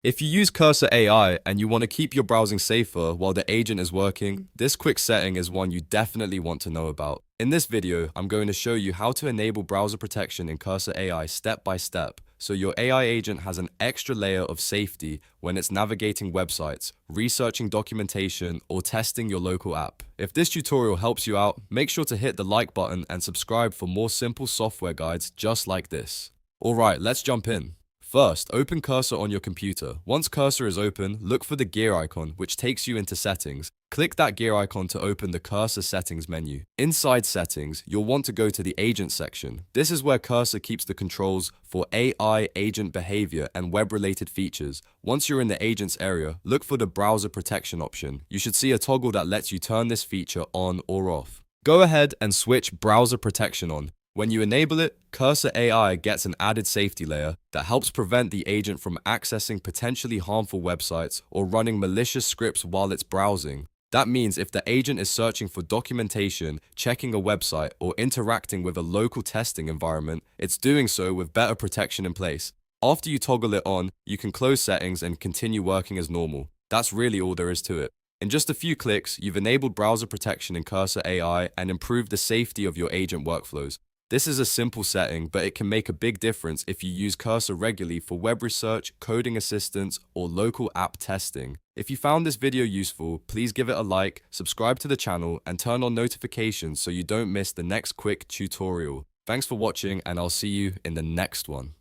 If you use Cursor AI and you want to keep your browsing safer while the agent is working, this quick setting is one you definitely want to know about. In this video, I'm going to show you how to enable browser protection in Cursor AI step by step, so your AI agent has an extra layer of safety when it's navigating websites, researching documentation, or testing your local app. If this tutorial helps you out, make sure to hit the like button and subscribe for more simple software guides just like this. Alright, let's jump in. First, open Cursor on your computer. Once Cursor is open, look for the gear icon, which takes you into Settings. Click that gear icon to open the Cursor Settings menu. Inside Settings, you'll want to go to the Agent section. This is where Cursor keeps the controls for AI agent behavior and web-related features. Once you're in the Agents area, look for the Browser Protection option. You should see a toggle that lets you turn this feature on or off. Go ahead and switch Browser Protection on. When you enable it, Cursor AI gets an added safety layer that helps prevent the agent from accessing potentially harmful websites or running malicious scripts while it's browsing. That means if the agent is searching for documentation, checking a website, or interacting with a local testing environment, it's doing so with better protection in place. After you toggle it on, you can close settings and continue working as normal. That's really all there is to it. In just a few clicks, you've enabled browser protection in Cursor AI and improved the safety of your agent workflows. This is a simple setting, but it can make a big difference if you use Cursor regularly for web research, coding assistance, or local app testing. If you found this video useful, please give it a like, subscribe to the channel, and turn on notifications so you don't miss the next quick tutorial. Thanks for watching, and I'll see you in the next one.